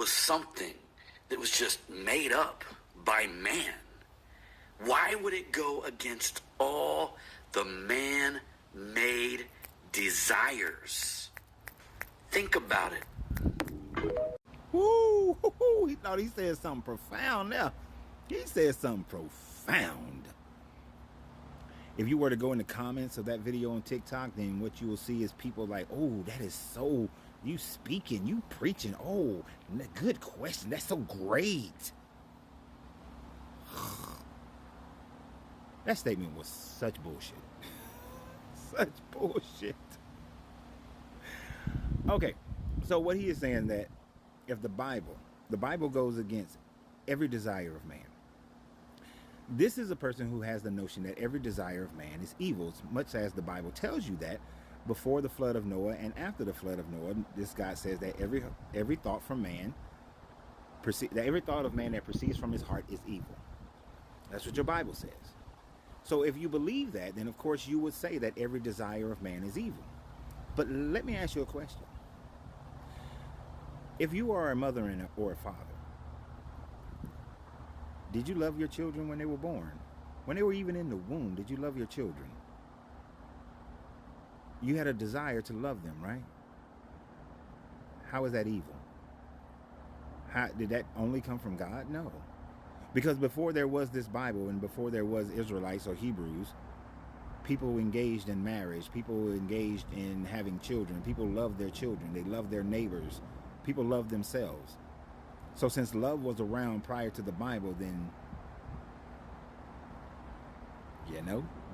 was something that was just made up by man, why would it go against all the man-made desires? Think about it. Woo! He thought he said something profound there. He said something profound. If you were to go in the comments of that video on TikTok, then what you will see is people like, oh, that is so, you speaking, you preaching, oh, good question, that's so great. That statement was such bullshit. Such bullshit. Okay, so what he is saying that if the Bible goes against every desire of man. This is a person who has the notion that every desire of man is evil, much as the Bible tells you that before the flood of Noah and after the flood of Noah, this God says that every thought from man, that every thought of man that proceeds from his heart is evil. That's what your Bible says. So if you believe that, then of course you would say that every desire of man is evil. But let me ask you a question. If you are a mother or a father, did you love your children when they were born? When they were even in the womb, did you love your children? You had a desire to love them, right? How is that evil? Did that only come from God? No. Because before there was this Bible and before there was Israelites or Hebrews, people engaged in marriage, people engaged in having children, people loved their children, they loved their neighbors, people loved themselves. So since love was around prior to the Bible, then,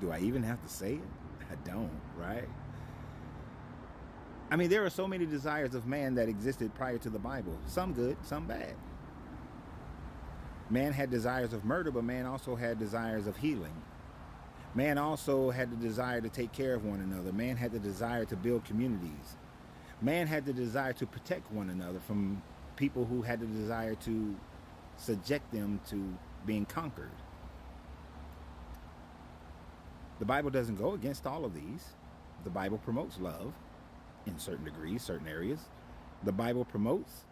do I even have to say it? I don't, right? I mean, there are so many desires of man that existed prior to the Bible. Some good, some bad. Man had desires of murder, but man also had desires of healing. Man also had the desire to take care of one another. Man had the desire to build communities. Man had the desire to protect one another from people who had the desire to subject them to being conquered. The Bible doesn't go against all of these. The Bible promotes love in certain degrees, certain areas. The Bible promotes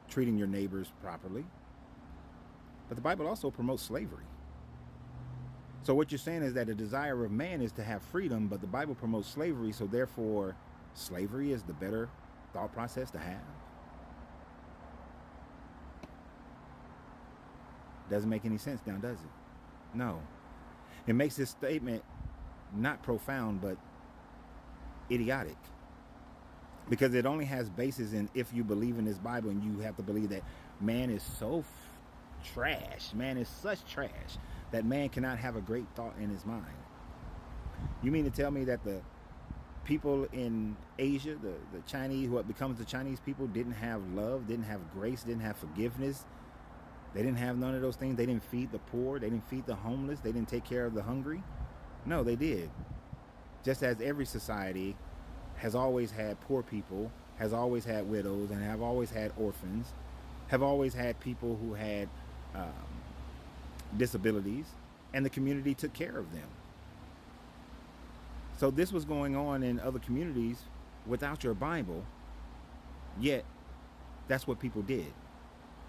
treating your neighbors properly. But the Bible also promotes slavery. So what you're saying is that the desire of man is to have freedom, but the Bible promotes slavery, so therefore slavery is the better thought process to have. Doesn't make any sense now, does it? No. It makes this statement not profound, but idiotic. Because it only has basis in if you believe in this Bible, and you have to believe that man is so trash. Man is such trash that man cannot have a great thought in his mind. You mean to tell me that the people in Asia, the Chinese, what becomes the Chinese people, didn't have love, didn't have grace, didn't have forgiveness? They didn't have none of those things. They didn't feed the poor. They didn't feed the homeless. They didn't take care of the hungry. No, they did. Just as every society has always had poor people, has always had widows, and have always had orphans, have always had people who had disabilities, and the community took care of them. So this was going on in other communities without your Bible, yet that's what people did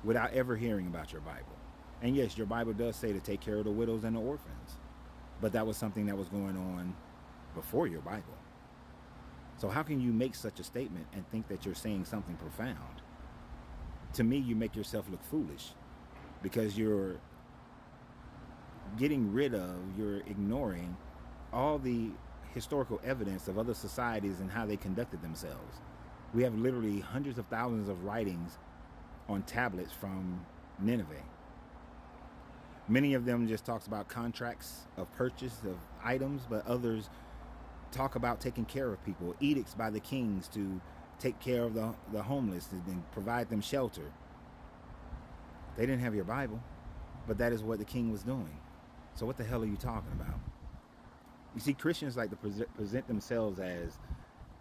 without ever hearing about your Bible. And yes, your Bible does say to take care of the widows and the orphans, but that was something that was going on before your Bible. So how can you make such a statement and think that you're saying something profound? To me, you make yourself look foolish, because you're ignoring all the historical evidence of other societies and how they conducted themselves. We have literally hundreds of thousands of writings on tablets from Nineveh. Many of them just talks about contracts of purchase of items, but others talk about taking care of people, edicts by the kings to take care of the homeless and provide them shelter. They didn't have your Bible, but that is what the king was doing. So what the hell are you talking about? You see, Christians like to present themselves as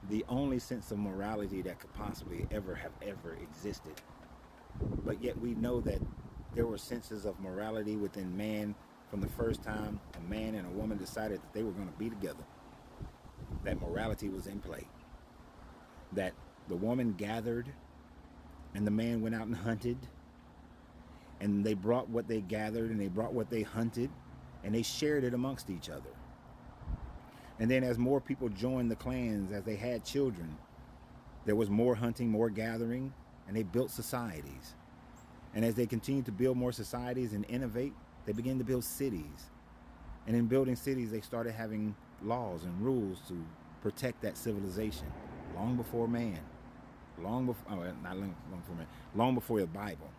the only sense of morality that could possibly ever existed. But yet we know that there were senses of morality within man from the first time a man and a woman decided that they were going to be together. That morality was in play. That the woman gathered And the man went out and hunted, and they brought what they gathered and they brought what they hunted, and they shared it amongst each other. And then as more people joined the clans, as they had children, there was more hunting, more gathering, and they built societies. And as they continued to build more societies and innovate, they began to build cities. And in building cities, they started having laws and rules to protect that civilization long before man, long before, not long before man, long before the Bible.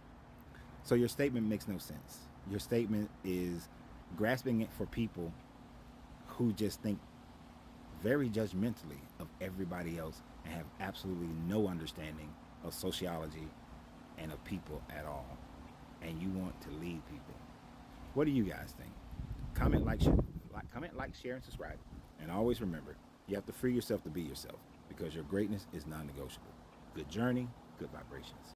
So your statement makes no sense. Your statement is grasping it for people who just think very judgmentally of everybody else and have absolutely no understanding of sociology and of people at all. And you want to lead people. What do you guys think? Comment, like, share, and subscribe. And always remember, you have to free yourself to be yourself, because your greatness is non-negotiable. Good journey, good vibrations.